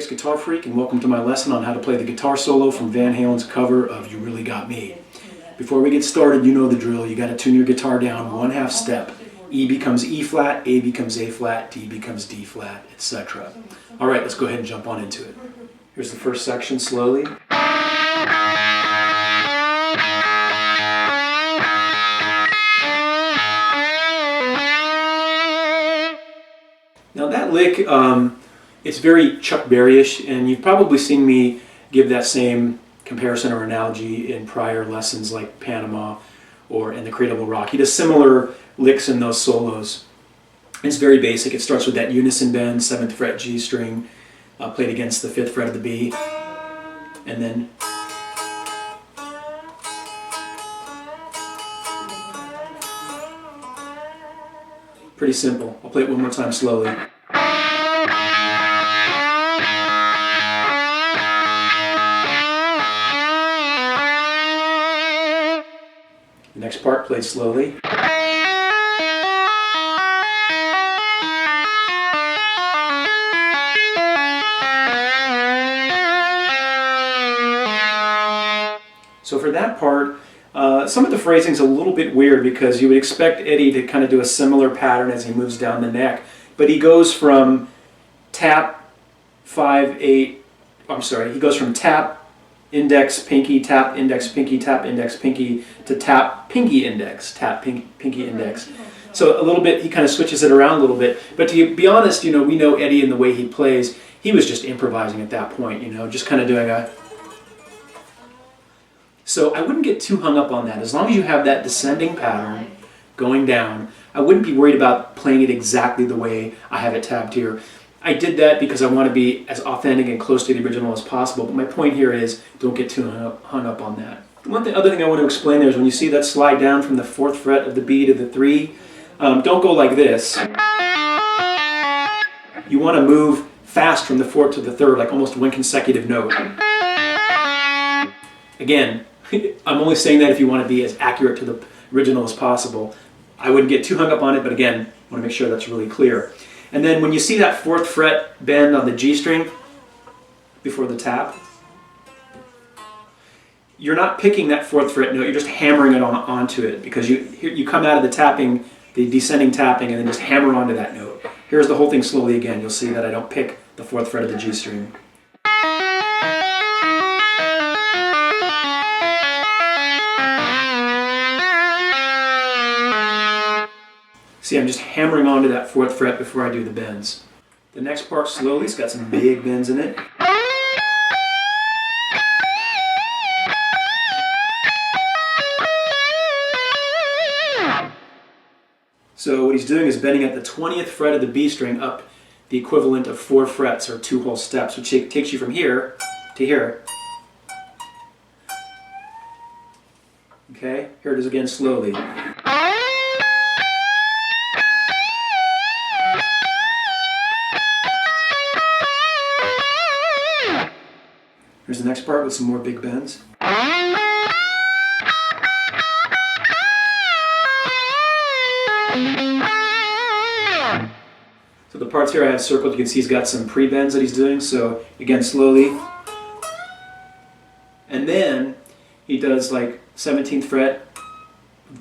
Hendrix Guitar Freak, and welcome to my lesson on how to play the guitar solo from Van Halen's cover of You Really Got Me. Before we get started, you know the drill. You got to tune your guitar down 1/2 step. E becomes E flat, A becomes A flat, D becomes D flat, etc. All right, let's go ahead and jump on into it. Here's the first section slowly. Now that lick, it's very Chuck Berry-ish, and you've probably seen me give that same comparison or analogy in prior lessons like Panama or in The Cradle Rock. He does similar licks in those solos. It's very basic. It starts with that unison bend, 7th fret G string, played against the 5th fret of the B, and then pretty simple. I'll play it one more time slowly. The next part played slowly. So for that part, some of the phrasing's a little bit weird because you would expect Eddie to kind of do a similar pattern as he moves down the neck, but he goes from tap, 5, 8, I'm sorry, he goes from tap, index, pinky, tap, index, pinky, to tap, pinky, index, tap, pinky, index. So a little bit, he kind of switches it around a little bit, but to be honest, you know, we know Eddie and the way he plays, he was just improvising at that point, you know, just kind of doing a... So I wouldn't get too hung up on that. As long as you have that descending pattern going down, I wouldn't be worried about playing it exactly the way I have it tabbed here. I did that because I want to be as authentic and close to the original as possible, but my point here is don't get too hung up on that. Other thing I want to explain there is when you see that slide down from the 4th fret of the B to the 3, don't go like this. You want to move fast from the 4th to the 3rd, like almost one consecutive note. Again, I'm only saying that if you want to be as accurate to the original as possible. I wouldn't get too hung up on it, but again, I want to make sure that's really clear. And then when you see that 4th fret bend on the G string before the tap, you're not picking that 4th fret note, you're just hammering it onto it because you come out of the tapping, the descending tapping, and then just hammer onto that note. Here's the whole thing slowly again. You'll see that I don't pick the 4th fret of the G string. See, I'm just hammering onto that 4th fret before I do the bends. The next part slowly, it's got some big bends in it. So what he's doing is bending at the 20th fret of the B string up the equivalent of 4 frets or 2 whole steps, which takes you from here to here. Okay, here it is again slowly. Here's the next part with some more big bends. So the parts here I have circled, you can see he's got some pre-bends that he's doing, so again slowly. And then he does like 17th fret,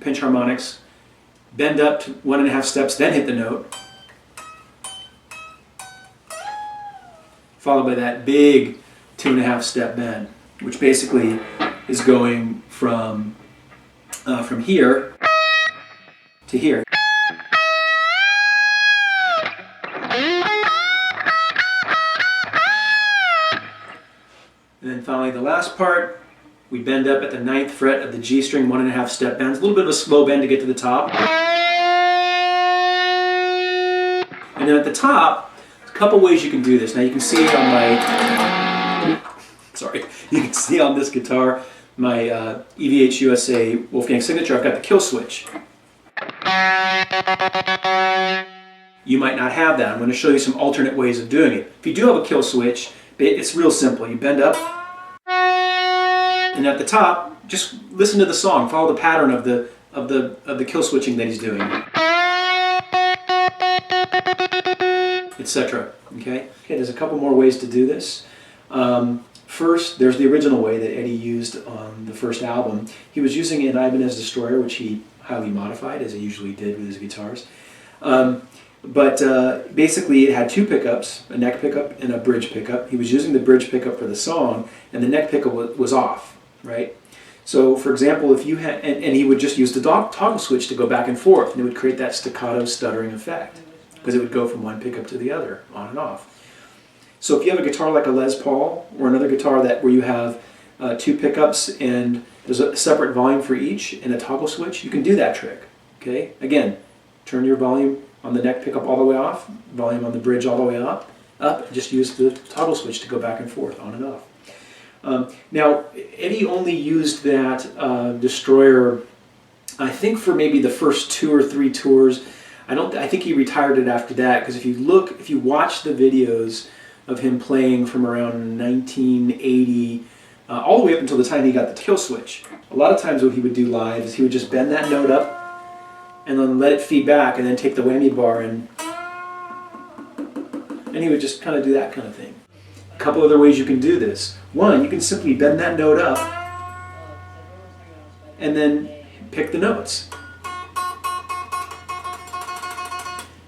pinch harmonics, bend up to 1.5 steps, then hit the note. Followed by that big 2.5 step bend, which basically is going from here to here. And then finally the last part, we bend up at the 9th fret of the G string, 1.5 step bends, a little bit of a slow bend to get to the top. And then at the top, there's a couple ways you can do this. Now you can see on you can see on this guitar, my EVH USA Wolfgang signature, I've got the kill switch. You might not have that. I'm going to show you some alternate ways of doing it. If you do have a kill switch, it's real simple. You bend up, and at the top, just listen to the song. Follow the pattern of the kill switching that he's doing. etc. Okay, there's a couple more ways to do this. First, there's the original way that Eddie used on the first album. He was using an Ibanez Destroyer, which he highly modified, as he usually did with his guitars. But basically it had two pickups, a neck pickup and a bridge pickup. He was using the bridge pickup for the song, and the neck pickup was off, right? So for example, if you had, and he would just use the toggle switch to go back and forth, and it would create that staccato stuttering effect, because it would go from one pickup to the other, on and off. So if you have a guitar like a Les Paul, or another guitar where you have two pickups and there's a separate volume for each and a toggle switch, you can do that trick. Okay, again, turn your volume on the neck pickup all the way off, volume on the bridge all the way up, just use the toggle switch to go back and forth, on and off. Now, Eddie only used that Destroyer, I think, for maybe the first 2 or 3 tours. I think he retired it after that, because if you watch the videos of him playing from around 1980 all the way up until the time he got the kill switch, a lot of times what he would do live is he would just bend that note up and then let it feed back, and then take the whammy bar and he would just kind of do that kind of thing. A couple other ways you can do this. One, you can simply bend that note up and then pick the notes.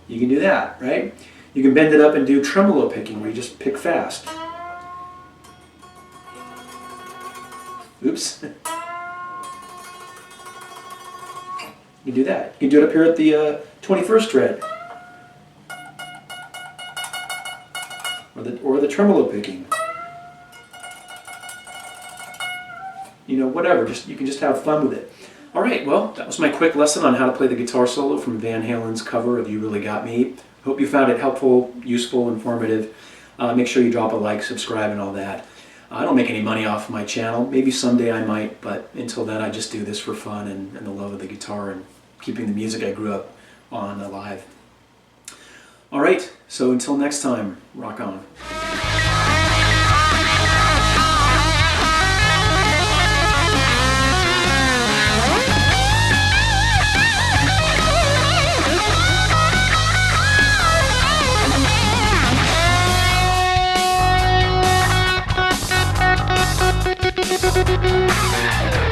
You can do that, right? You can bend it up and do tremolo picking, where you just pick fast. Oops. You can do that. You can do it up here at the 21st fret. Or the tremolo picking. You know, whatever. You can just have fun with it. All right, well, that was my quick lesson on how to play the guitar solo from Van Halen's cover of You Really Got Me. Hope you found it helpful, useful, informative. Make sure you drop a like, subscribe, and all that. I don't make any money off my channel. Maybe someday I might, but until then I just do this for fun and the love of the guitar and keeping the music I grew up on alive. All right, so until next time, rock on. We'll be right back.